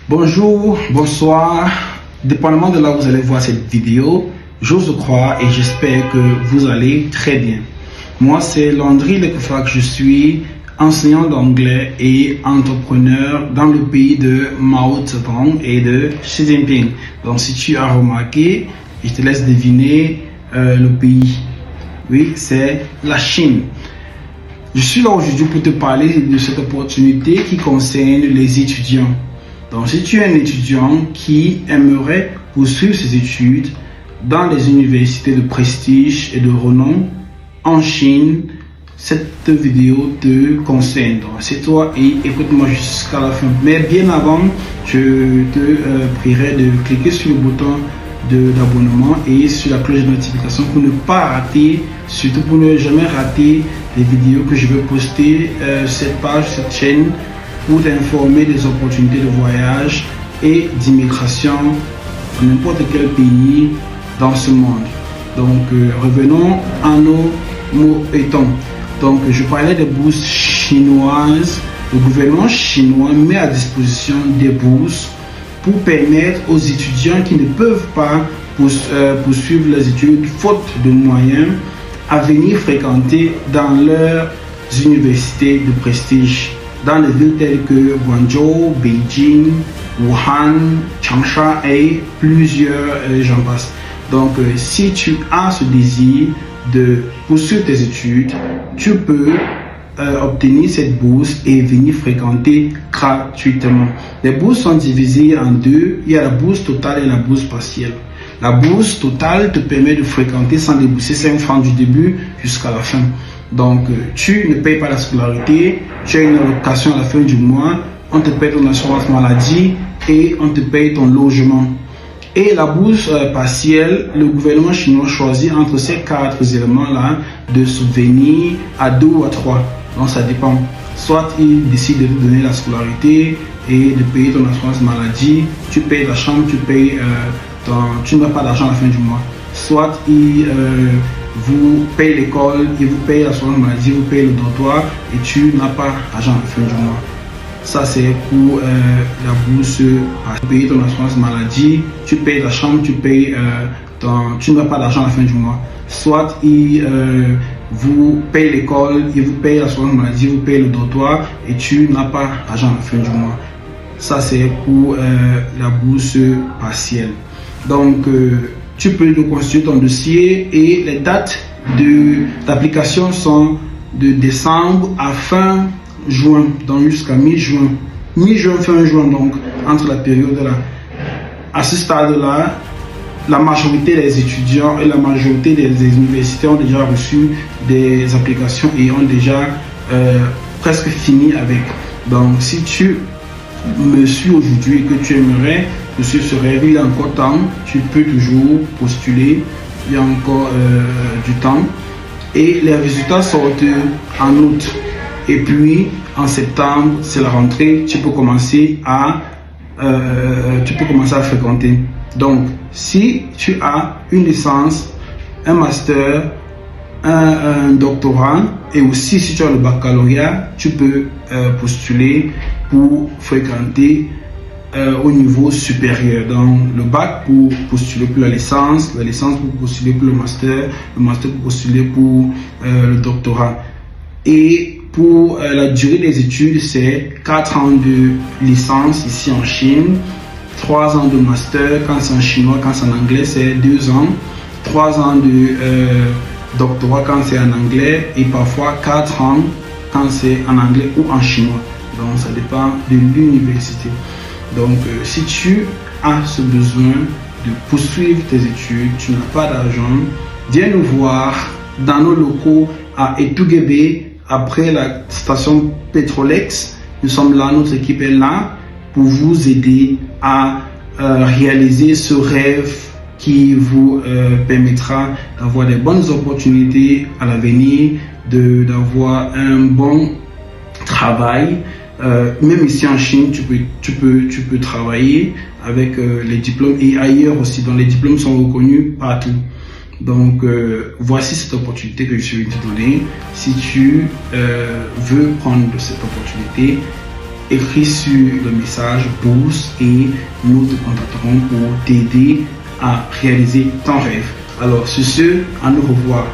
Bonjour, bonsoir, dépendamment de là où vous allez voir cette vidéo, j'ose croire et j'espère que vous allez très bien. Moi, c'est Landry Lekefrak, je suis enseignant d'anglais et entrepreneur dans le pays de Mao Zedong et de Xi Jinping. Donc, si tu as remarqué, je te laisse deviner le pays. Oui, c'est la Chine. Je suis là aujourd'hui pour te parler de cette opportunité qui concerne les étudiants. Donc, si tu es un étudiant qui aimerait poursuivre ses études dans les universités de prestige et de renom en Chine, cette vidéo te concerne. Donc, c'est toi et écoute-moi jusqu'à la fin. Mais bien avant, je te prierai de cliquer sur le bouton d'abonnement et sur la cloche de notification pour ne pas rater, surtout pour ne jamais rater les vidéos que je vais poster sur cette page, cette chaîne, pour t'informer des opportunités de voyage et d'immigration dans n'importe quel pays dans ce monde. Donc, revenons à nos mots étons. Donc, je parlais des bourses chinoises. Le gouvernement chinois met à disposition des bourses pour permettre aux étudiants qui ne peuvent pas poursuivre leurs études faute de moyens à venir fréquenter dans leurs universités de prestige dans les villes telles que Guangzhou, Beijing, Wuhan, Changsha et plusieurs j'en passe. Donc, si tu as ce désir de poursuivre tes études, tu peux obtenir cette bourse et venir fréquenter gratuitement. Les bourses sont divisées en deux. Il y a la bourse totale et la bourse partielle. La bourse totale te permet de fréquenter sans débourser 5 francs du début jusqu'à la fin. Donc, tu ne payes pas la scolarité, tu as une allocation à la fin du mois, on te paye ton assurance maladie et on te paye ton logement. Et la bourse partielle, le gouvernement chinois choisit entre ces 4 éléments-là de subvenir à 2 ou à 3. Donc, ça dépend. Soit il décide de te donner la scolarité et de payer ton assurance maladie, tu payes la chambre, tu n'as pas d'argent à la fin du mois. Soit il vous paye l'école, il vous paye l'assurance maladie, vous paye le dortoir et tu n'as pas d'argent à la fin du mois. Ça, c'est pour la bourse. Tu payes ton assurance maladie, tu payes la chambre, tu n'as pas d'argent à la fin du mois. Soit il vous paye l'école, il vous paye l'assurance maladie, vous paye le dortoir et tu n'as pas d'argent à la fin du mois. Ça, c'est pour la bourse partielle. Donc, tu peux constituer ton dossier et les dates d'application sont de décembre à fin juin, donc jusqu'à mi-juin. Mi-juin, fin juin, donc entre la période là. À ce stade-là, la majorité des étudiants et la majorité des universités ont déjà reçu des applications et ont déjà presque fini avec. Donc, si tu me suis aujourd'hui et que tu aimerais poursuivre ce rêve, il y a encore temps, tu peux toujours postuler, il y a encore du temps. Et les résultats sortent en août. Et puis, en septembre, c'est la rentrée, tu peux commencer à fréquenter. Donc, si tu as une licence, un master, un doctorat, et aussi si tu as le baccalauréat, tu peux postuler pour fréquenter au niveau supérieur. Donc, le bac pour postuler pour la licence pour postuler pour le master pour postuler pour le doctorat. Et pour la durée des études, c'est 4 ans de licence ici en Chine, 3 ans de master quand c'est en chinois, quand c'est en anglais, c'est 2 ans, 3 ans de doctorat quand c'est en anglais et parfois 4 ans quand c'est en anglais ou en chinois. Donc, ça dépend de l'université. Donc, si tu as ce besoin de poursuivre tes études, tu n'as pas d'argent, viens nous voir dans nos locaux à Etugebei, après la station Petrolex. Nous sommes là, notre équipe est là pour vous aider à réaliser ce rêve qui vous permettra d'avoir des bonnes opportunités à l'avenir, d'avoir un bon travail. Même ici en Chine, tu peux travailler avec les diplômes et ailleurs aussi, dont les diplômes sont reconnus partout. Donc, voici cette opportunité que je suis venu te donner. Si tu veux prendre cette opportunité, écris sur le message bourse et nous te contacterons pour t'aider à réaliser ton rêve. Alors, sur ce, à nous revoir.